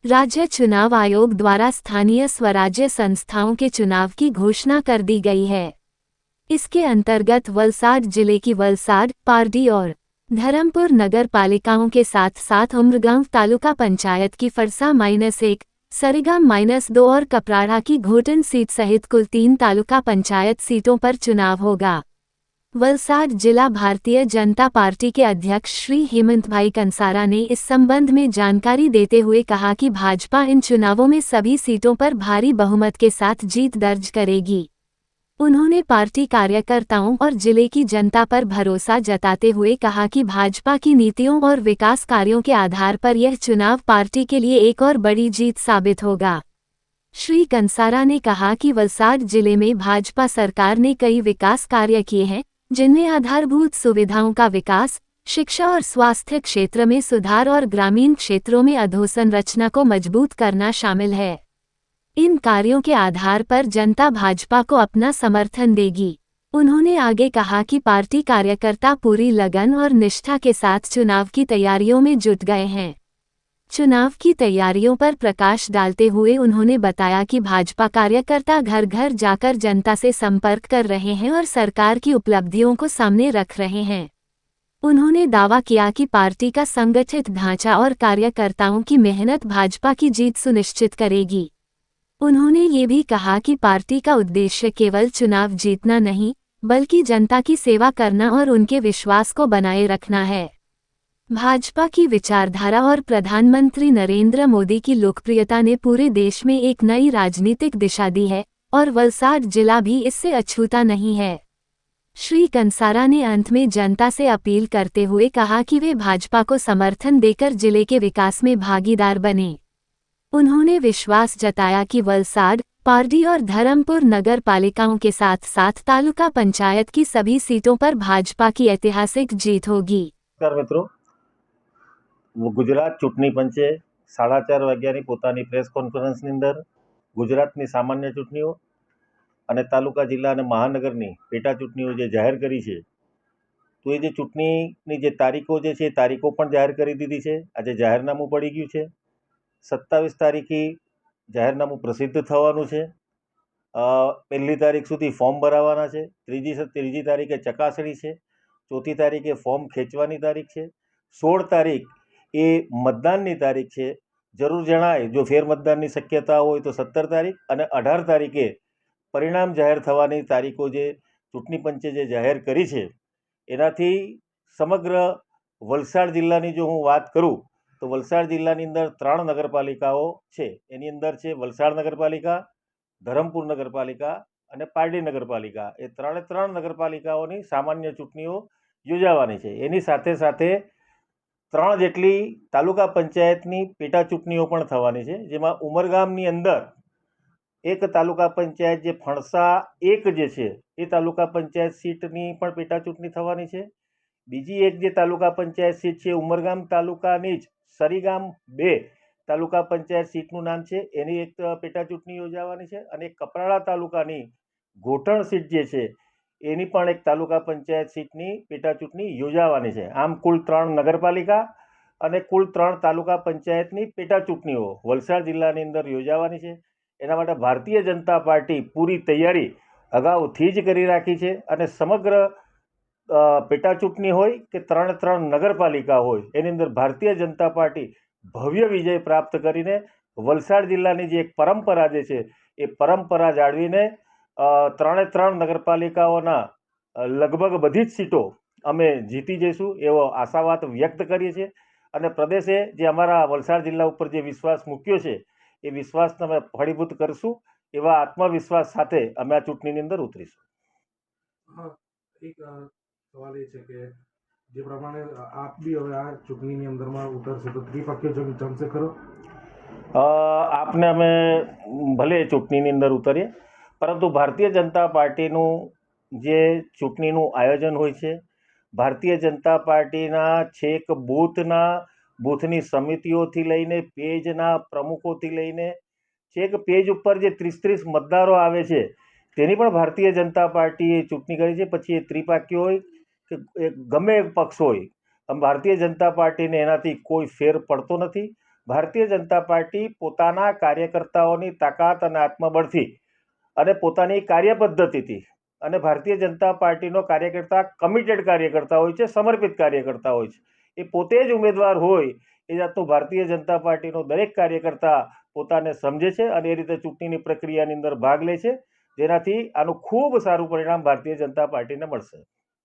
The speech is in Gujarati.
राज्य चुनाव आयोग द्वारा स्थानीय स्वराज्य संस्थाओं के चुनाव की घोषणा कर दी गई है। इसके अंतर्गत वलसाड जिले की वलसाड, पारडी और धरमपुर नगर पालिकाओं के साथ साथ उमरगांव तालुका पंचायत की फरसा -1, सरेगाम -2 और कपराड़ा की घोटन सीट सहित कुल 3 तालुका पंचायत सीटों पर चुनाव होगा। वलसाड जिला भारतीय जनता पार्टी के अध्यक्ष श्री हेमंत भाई कंसारा ने इस संबंध में जानकारी देते हुए कहा कि भाजपा इन चुनावों में सभी सीटों पर भारी बहुमत के साथ जीत दर्ज करेगी। उन्होंने पार्टी कार्यकर्ताओं और जिले की जनता पर भरोसा जताते हुए कहा कि भाजपा की नीतियों और विकास कार्यों के आधार पर यह चुनाव पार्टी के लिए एक और बड़ी जीत साबित होगा। श्री कंसारा ने कहा कि वलसाड जिले में भाजपा सरकार ने कई विकास कार्य किए हैं, जिनमें आधारभूत सुविधाओं का विकास, शिक्षा और स्वास्थ्य क्षेत्र में सुधार और ग्रामीण क्षेत्रों में अधोसंरचना को मजबूत करना शामिल है। इन कार्यों के आधार पर जनता भाजपा को अपना समर्थन देगी। उन्होंने आगे कहा कि पार्टी कार्यकर्ता पूरी लगन और निष्ठा के साथ चुनाव की तैयारियों में जुट गए हैं। चुनाव की तैयारियों पर प्रकाश डालते हुए उन्होंने बताया कि भाजपा कार्यकर्ता घर घर जाकर जनता से संपर्क कर रहे हैं और सरकार की उपलब्धियों को सामने रख रहे हैं। उन्होंने दावा किया कि पार्टी का संगठित ढांचा और कार्यकर्ताओं की मेहनत भाजपा की जीत सुनिश्चित करेगी। उन्होंने ये भी कहा कि पार्टी का उद्देश्य केवल चुनाव जीतना नहीं, बल्कि जनता की सेवा करना और उनके विश्वास को बनाए रखना है। भाजपा की विचारधारा और प्रधानमंत्री नरेंद्र मोदी की लोकप्रियता ने पूरे देश में एक नई राजनीतिक दिशा दी है और वलसाड जिला भी इससे अछूता नहीं है। श्री कंसारा ने अंत में जनता से अपील करते हुए कहा कि वे भाजपा को समर्थन देकर जिले के विकास में भागीदार बने। उन्होंने विश्वास जताया कि वलसाड, पारडी और धरमपुर नगर पालिकाओं के साथ साथ तालुका पंचायत की सभी सीटों पर भाजपा की ऐतिहासिक जीत होगी। मित्रों, गुजरात चूंटणी पंचे 4:30 વાગ્યાની પોતાની પ્રેસ કોન્ફરન્સની અંદર ગુજરાતની સામાન્ય ચૂંટણીઓ અને તાલુકા જિલ્લા અને મહાનગરની પેટા ચૂંટણીઓ જે જાહેર કરી છે, તો એ જે ચૂંટણીની જે તારીખો જે છે એ તારીખો પણ જાહેર કરી દીધી છે। આજે જાહેરનામું પડી ગયું છે। 27 તારીખે જાહેરનામું પ્રસિદ્ધ થવાનું છે। 1લી તારીખ સુધી ફોર્મ ભરાવાના છે। ત્રીજી તારીખે ચકાસણી છે। 4થી તારીખે ફોર્મ ખેંચવાની તારીખ છે। 16 તારીખ એ મતદાનની તારીખ છે। જરૂર જણાય જો ફેરમતદાનની શક્યતા હોય તો 17 તારીખ અને 18 તારીખે પરિણામ જાહેર થવાની તારીખો જે ચૂંટણી પંચે જે જાહેર કરી છે, એનાથી સમગ્ર વલસાડ જિલ્લાની જો હું વાત કરું તો વલસાડ જિલ્લાની અંદર 3 નગરપાલિકાઓ છે। એની અંદર છે વલસાડ નગરપાલિકા, ધરમપુર નગરપાલિકા અને પારડી નગરપાલિકા। એ 3 નગરપાલિકાઓની સામાન્ય ચૂંટણીઓ યોજાવાની છે। એની સાથે સાથે 3 જેટલી તાલુકા પંચાયતની પેટા ચૂંટણીઓ પણ થવાની છે, જેમાં ઉમરગામની અંદર એક તાલુકા પંચાયત જે ફણસા 1 જે છે એ તાલુકા પંચાયત સીટની પણ પેટા ચૂંટણી થવાની છે। બીજી એક જે તાલુકા પંચાયત સીટ છે ઉમરગામ તાલુકાની જ સરીગામ 2 તાલુકા પંચાયત સીટનું નામ છે, એની એક પેટા ચૂંટણી યોજાવાની છે। અને કપરાડા તાલુકાની ઘોટણ સીટ જે છે એની પણ એક તાલુકા પંચાયત સીટની પેટા ચૂંટણી યોજાવાની છે। આમ કુલ 3 નગરપાલિકા અને કુલ 3 તાલુકા પંચાયતની પેટા ચૂંટણીઓ વલસાડ જિલ્લાની અંદર યોજાવાની છે। એના માટે ભારતીય જનતા પાર્ટી પૂરી તૈયારી અગાઉથી જ કરી રાખી છે અને સમગ્ર પેટા ચૂંટણી હોય કે 3 નગરપાલિકા હોય એની અંદર ભારતીય જનતા પાર્ટી ભવ્ય વિજય પ્રાપ્ત કરીને વલસાડ જિલ્લાની જે એક પરંપરા જે છે એ પરંપરા જાળવીને 3 નગરપાલિકાઓના લગભગ બધી જ સીટો અમે જીતી જઈશું એવો આશાવાદ વ્યક્ત કરીએ છીએ અને પ્રદેશે જે અમારા વલસાડ જિલ્લા ઉપર જે વિશ્વાસ મૂક્યો છે એ વિશ્વાસને અમે ફળીભૂત કરશું એવા આત્મવિશ્વાસ સાથે અમે આ ચૂંટણીની અંદર ઉતરીશું। હા, એક સવાલ એ છે કે જે પ્રમાણે આપ બી હવે આ ચૂંટણીની અંદરમાં ઉતરશે તો ત્રિપક્ષીય જંગ જમશે ખરો? આપને અમે ભલે ચૂંટણીની અંદર ઉતરીએ, પરંતુ ભારતીય જનતા પાર્ટીનું જે ચૂંટણીનું આયોજન હોય છે, ભારતીય જનતા પાર્ટીના છેક બૂથની સમિતિઓથી લઈને પેજના પ્રમુખોથી લઈને છેક પેજ ઉપર જે 30 મતદારો આવે છે તેની પણ ભારતીય જનતા પાર્ટીએ ચૂંટણી કરી છે। પછી એ ત્રિપાખી હોય કે ગમે એક પક્ષ હોય, ભારતીય જનતા પાર્ટીને એનાથી કોઈ ફેર પડતો નથી ભારતીય જનતા પાર્ટી પોતાના કાર્યકર્તાઓની તાકાત અને આત્મબળથી અને પોતાની કાર્યપદ્ધતિથી, અને ભારતીય જનતા પાર્ટીનો કાર્યકર્તા કમિટેડ કાર્યકર્તા હોય છે, સમર્પિત કાર્યકર્તા હોય છે. એ પોતે જ ઉમેદવાર હોય એ જાતનું ભારતીય જનતા પાર્ટીનો દરેક કાર્યકર્તા પોતાને સમજે છે અને એ રીતે ચૂંટણીની પ્રક્રિયાની અંદર ભાગ લે છે, જેનાથી આનું ખૂબ સારું પરિણામ ભારતીય જનતા પાર્ટીને મળશે.